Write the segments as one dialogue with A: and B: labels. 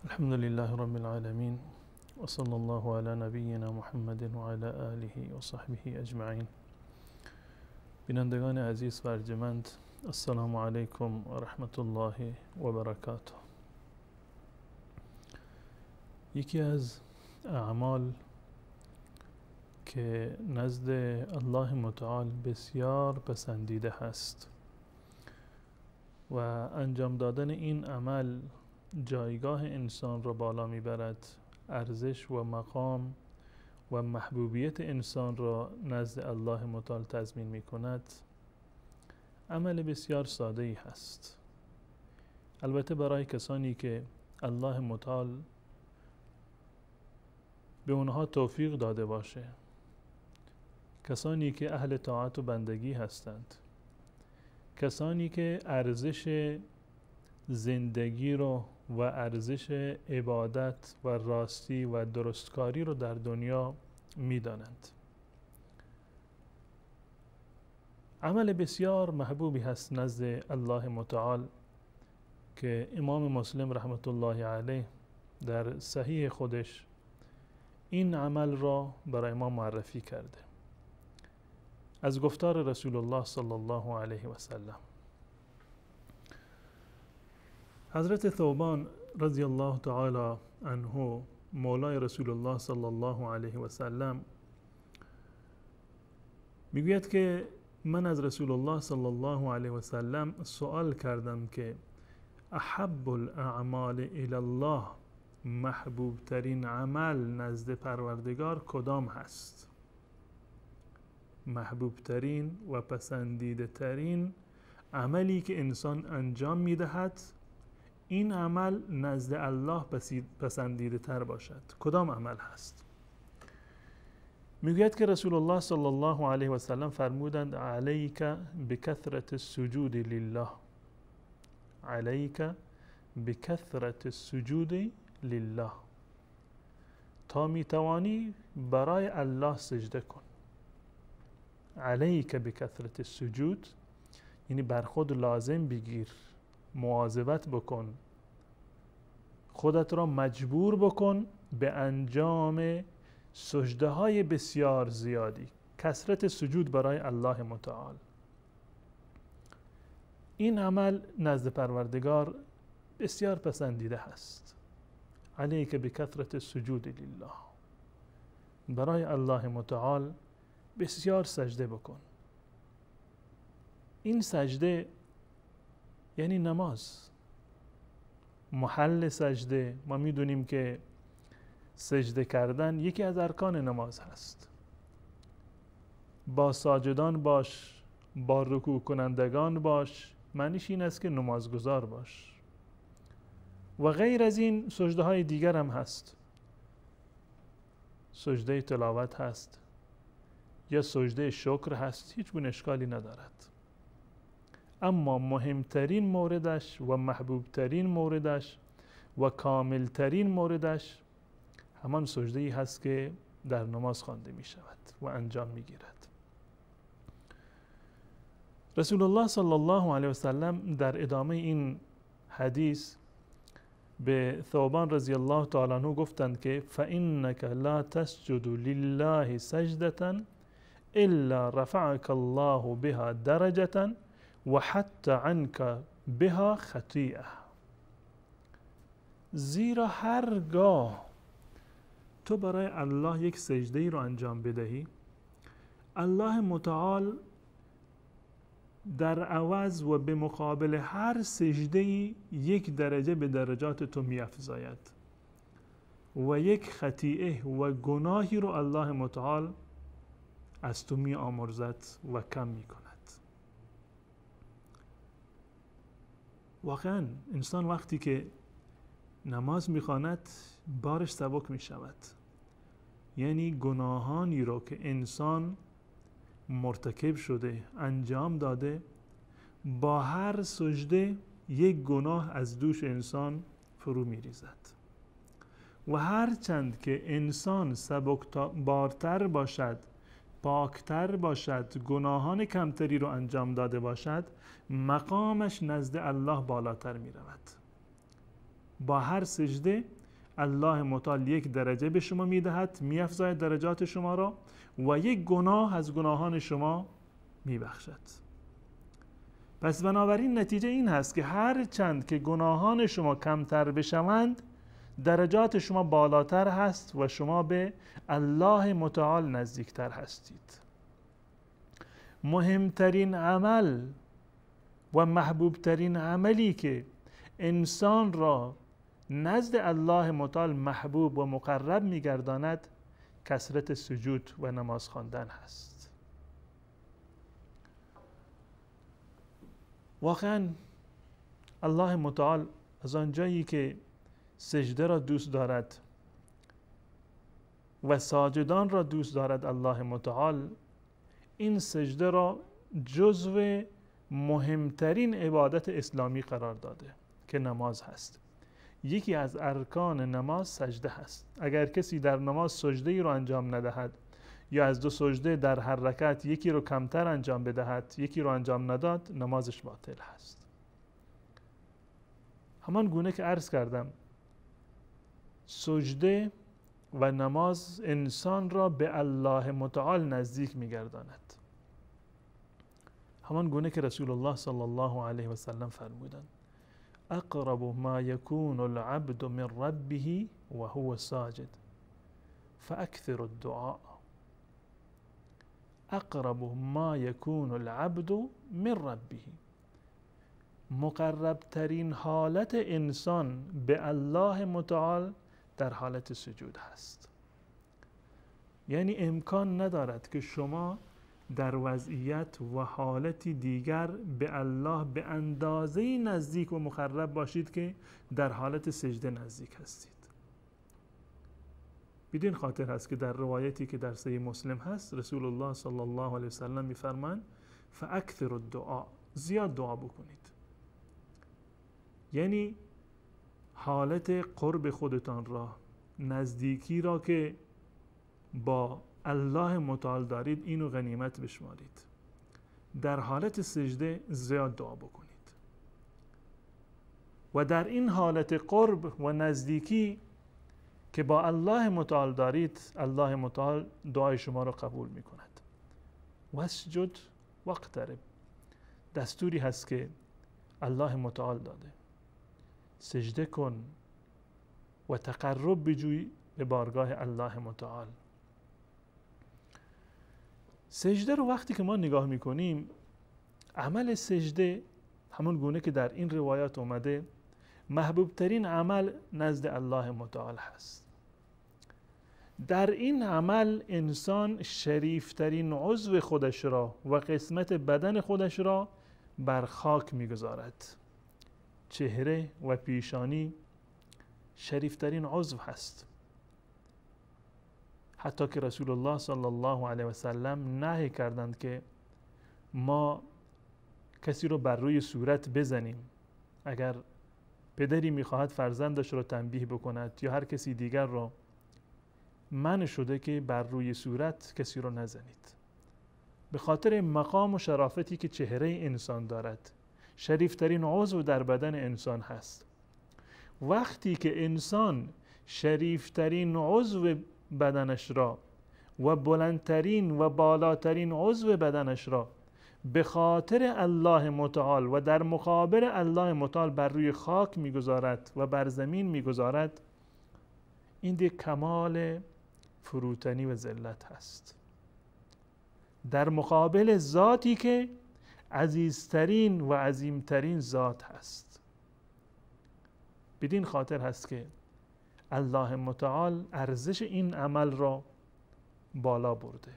A: الحمد لله رب العالمين وصلى الله على نبينا محمد وعلى آله وصحبه اجمعین. بینندگان عزیز و ارجمند، السلام علیکم و رحمت الله و برکاته. یکی از اعمال که نزد الله متعال بسیار پسندیده هست و انجام دادن این عمل جایگاه انسان را بالا میبرد، ارزش و مقام و محبوبیت انسان را نزد الله متعال تضمین میکند، عمل بسیار ساده ای هست. البته برای کسانی که الله متعال به اونها توفیق داده باشه، کسانی که اهل طاعت و بندگی هستند، کسانی که ارزش زندگی رو و ارزش عبادت و راستی و درستکاری رو در دنیا میدانند. عمل بسیار محبوبی هست نزد الله متعال که امام مسلم رحمت الله علیه در صحیح خودش این عمل را برای ما معرفی کرده. از گفتار رسول الله صلی الله علیه و سلم، حضرت ثوبان رضی الله تعالی عنه مولای رسول الله صلی الله علیه و سلم میگوید که من از رسول الله صلی الله علیه و سلم سوال کردم که احب الاعمال الی الله، محبوب ترین عمل نزد پروردگار کدام هست؟ محبوب ترین و پسندیده ترین عملی که انسان انجام میدهد، این عمل نزد الله پسندیده تر باشد، کدام عمل هست؟ میگوید که رسول الله صلی الله علیه و سلم فرمودند علیک بکثرت السجود لله، علیک بکثرت السجود لله، تا میتوانی برای الله سجده کن. علیک بکثرت السجود یعنی بر خود لازم بگیر، مواظبت بکن، خودت را مجبور بکن به انجام سجده های بسیار زیادی، کثرت سجود برای الله متعال. این عمل نزد پروردگار بسیار پسندیده هست. علیک بکثرت السجود لله، برای الله متعال بسیار سجده بکن. این سجده یعنی نماز، محل سجده. ما میدونیم که سجده کردن یکی از ارکان نماز هست. با ساجدان باش، با رکوع کنندگان باش، معنیش این است که نمازگزار باش. و غیر از این سجده های دیگر هم هست. سجده تلاوت هست یا سجده شکر هست، هیچ گونه اشکالی ندارد. اما مهمترین موردش و محبوبترین موردش و کاملترین موردش همان سجده ای هست که در نماز خوانده می شود و انجام می گیرد. رسول الله صلی الله علیه و سلم در ادامه این حدیث به ثوبان رضی الله تعالی عنه گفتند که فإنك لا تسجد لله سجدة الا رفعك الله بها درجة و حتی عنك بها خطیئه. زیرا هرگاه تو برای الله یک سجده ای رو انجام بدهی، الله متعال در عوض و به مقابل هر سجده ای یک درجه به درجات تو می افزاید و یک خطیئه و گناهی رو الله متعال از تو می آمرزد و کم می کند. واقعا انسان وقتی که نماز میخواند بارش سبک میشود. یعنی گناهانی رو که انسان مرتکب شده، انجام داده، با هر سجده یک گناه از دوش انسان فرو میریزد و هرچند که انسان سبکبارتر باشد، پاکتر باشد، گناهان کمتری رو انجام داده باشد، مقامش نزد الله بالاتر می رود. با هر سجده الله متعال یک درجه به شما می دهد، می افزاید درجات شما را و یک گناه از گناهان شما می بخشد. پس بنابراین نتیجه این هست که هر چند که گناهان شما کمتر بشوند، درجات شما بالاتر هست و شما به الله متعال نزدیکتر هستید. مهمترین عمل و محبوبترین عملی که انسان را نزد الله متعال محبوب و مقرب می‌گرداند کثرت سجود و نماز خواندن هست. واقعا الله متعال از آنجایی که سجده را دوست دارد و ساجدان را دوست دارد، الله متعال این سجده را جزو مهمترین عبادت اسلامی قرار داده که نماز هست. یکی از ارکان نماز سجده هست. اگر کسی در نماز سجده ای رو انجام ندهد یا از 2 سجده در هر رکعت یکی رو کمتر انجام بدهد، یکی رو انجام نداد، نمازش باطل هست. همان گونه که عرض کردم، سجده و نماز انسان را به الله متعال نزدیک می‌گرداند. همان گونه که رسول الله صلی الله علیه و سلم فرمودند: اقرب ما يكون العبد من ربه وهو ساجد فاكثر الدعاء. اقرب ما يكون العبد من ربه، مقرب ترین حالت انسان به الله متعال در حالت سجود هست. یعنی امکان ندارد که شما در وضعیت و حالتی دیگر به الله به اندازه نزدیک و مقرب باشید که در حالت سجده نزدیک هستید. بدین خاطر هست که در روایتی که در صحیح مسلم هست رسول الله صلی الله علیه وسلم می‌فرمایند فاکثروا الدعاء، زیاد دعا بکنید. یعنی حالت قرب خودتان را، نزدیکی را که با الله متعال دارید، اینو غنیمت بشمارید. در حالت سجده زیاد دعا بکنید و در این حالت قرب و نزدیکی که با الله متعال دارید، الله متعال دعای شما را قبول می کند. واسجد واقترب، دستوری هست که الله متعال داده. سجده کن و تقرب بجوی به بارگاه الله متعال. سجده رو وقتی که ما نگاه میکنیم، عمل سجده همون گونه که در این روایات اومده محبوب ترین عمل نزد الله متعال هست. در این عمل انسان شریفترین عضو خودش را و قسمت بدن خودش را بر خاک میگذارد. چهره و پیشانی شریفترین عضو هست. حتی که رسول الله صلی الله علیه و سلم نهی کردند که ما کسی رو بر روی صورت بزنیم. اگر پدری میخواهد فرزندش رو تنبیه بکند یا هر کسی دیگر رو، منع شده که بر روی صورت کسی رو نزنید، به خاطر مقام و شرافتی که چهره انسان دارد. شریفترین عضو در بدن انسان هست. وقتی که انسان شریفترین عضو بدنش را و بلندترین و بالاترین عضو بدنش را به خاطر الله متعال و در مقابل الله متعال بر روی خاک میگذارد و بر زمین میگذارد، این دیگه کمال فروتنی و ذلت هست در مقابل ذاتی که عزیزترین و عظیمترین ذات هست. بدین خاطر هست که الله متعال ارزش این عمل را بالا برده،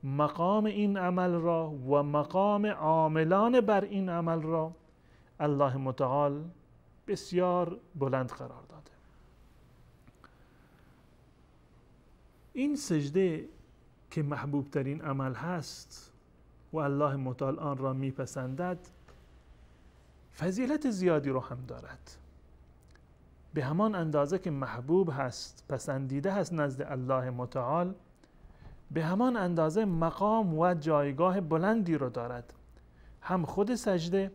A: مقام این عمل را و مقام عاملان بر این عمل را الله متعال بسیار بلند قرار داده. این سجده که محبوب ترین عمل هست و الله متعال آن را میپسندد، فضیلت زیادی رو هم دارد. به همان اندازه که محبوب هست، پسندیده هست نزد الله متعال، به همان اندازه مقام و جایگاه بلندی رو دارد، هم خود سجده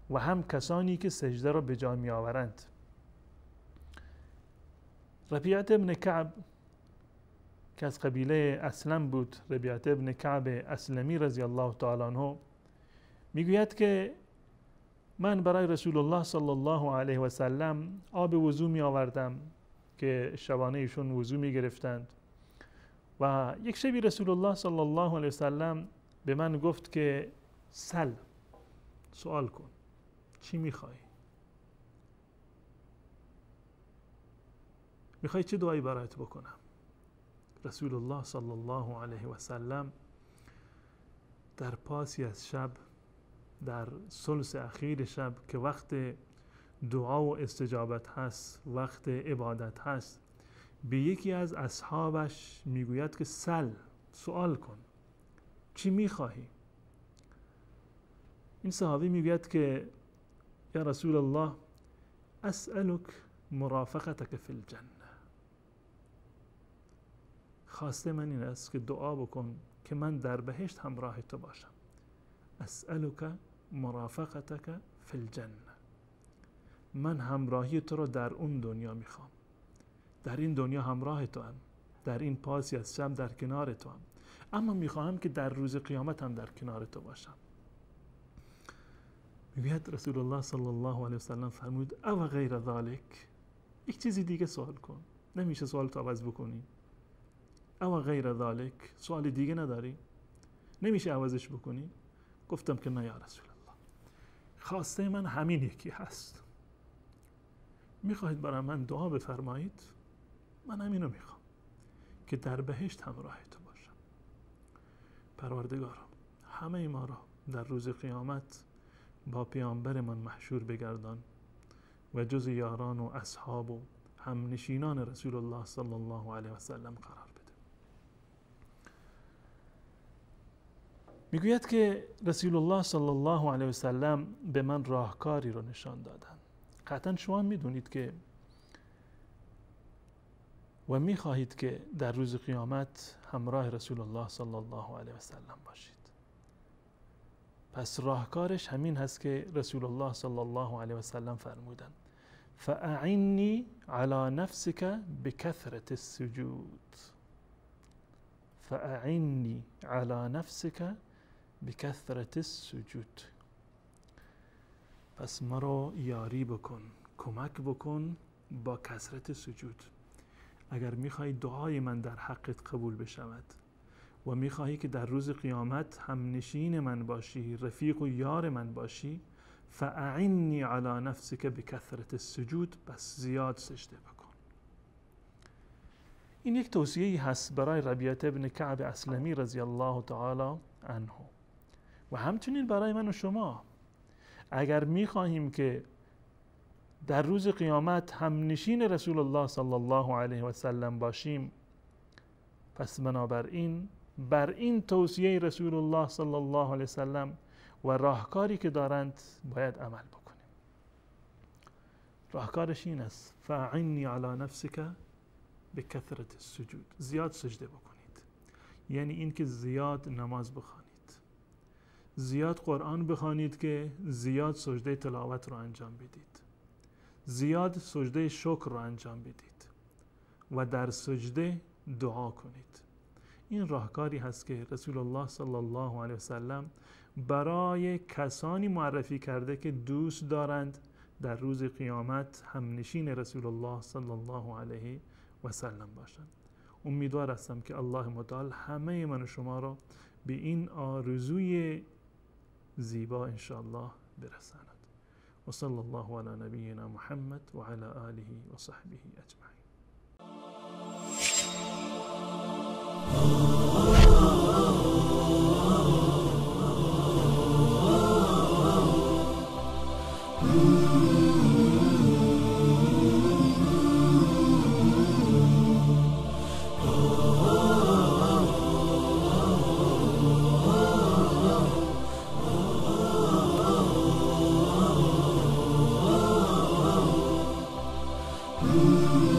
A: و هم کسانی که سجده را به جا می آورند. ربیعه ابن کعب که از قبیله اسلم بود، ربیعه ابن کعب اسلمی رضی الله تعالی عنه، میگوید که من برای رسول الله صلی الله علیه و سلم آب وضو می آوردم که شبانه ایشون وضو می گرفتند و یک شبی رسول الله صلی الله علیه و سلم به من گفت که سوال کن، چی میخوای؟ میخوای چه دعایی برایت بکنم؟ رسول الله صلی الله علیه و سلم در پاسی از شب، در ثلث اخیر شب که وقت دعا و استجابت هست، وقت عبادت هست، به یکی از اصحابش میگوید که سوال کن، چی میخواهی؟ این صحابی میگوید که یا رسول الله اسألک مرافقتک فی الجنه، خواسته من این است که دعا بکن که من در بهشت همراه تو باشم. اسألک مرافقتک فی الجنه، من همراهی تو رو در اون دنیا میخوام، در این دنیا همراه تو هم، در این پاسی از شب در کنار تو هم، اما میخواهم که در روز قیامت هم در کنار تو باشم. میگوید رسول الله صلی الله علیه وسلم فرمود او غیر ذالک، یک چیزی دیگه سوال کن، نمیشه سوال تو عوض بکنی. او غیر ذالک، سوال دیگه نداری؟ نمیشه عوضش بکنی؟ گفتم که نه یا رسول الله، خواسته من همین یکی هست، میخواهید برای من دعا بفرمایید؟ من همینو میخوام که در بهشت همراه تو باشم. پروردگارا همه ما را در روز قیامت با پیامبرمان محشور بگردان و جز یاران و اصحاب و همنشینان رسول الله صلی الله علیه و سلم قرار بده. میگوید که رسول الله صلی الله علیه و سلم به من راهکاری رو نشان دادن. قطعا شما میدونید که و میخواهید که در روز قیامت همراه رسول الله صلی الله علیه و سلم باشید. پس راهکارش همین هست که رسول الله صلی الله علیه و سلم فرمودن فاعنی علی نفسک بکثرة السجود، فاعنی علی نفسک بکثرة السجود. پس ما رو یاری بکن، کمک بکن با کثرت سجود. اگر میخوای دعای من در حقت قبول بشود و میخواهی که در روز قیامت هم نشین من باشی، رفیق و یار من باشی، فاعنی علی نفسک بکثرة السجود، پس زیاد سجده بکن. این یک توصیه هست برای ربیعه ابن کعب اسلمی رضی الله تعالی عنه و همچنین برای من و شما. اگر میخواهیم که در روز قیامت هم نشین رسول الله صلی الله علیه و سلم باشیم، پس بنابراین بر این توصیه رسول الله صلی الله علیه و سلم و راهکاری که دارند باید عمل بکنیم. راهکارش این است فاعنی علی نفسک بکثرة السجود، زیاد سجده بکنید. یعنی این که زیاد نماز بخوانید، زیاد قرآن بخوانید که زیاد سجده تلاوت رو انجام بدید، زیاد سجده شکر رو انجام بدید و در سجده دعا کنید. این راهکاری هست که رسول الله صلی الله علیه و سلم برای کسانی معرفی کرده که دوست دارند در روز قیامت هم نشین رسول الله صلی الله علیه و سلم باشند. امیدوار هستم که الله متعال همه من و شما را به این آرزوی زیبا انشاءالله برساند. و صلی الله علی نبینا محمد و علی آله و صحبه اجمعین.
B: you.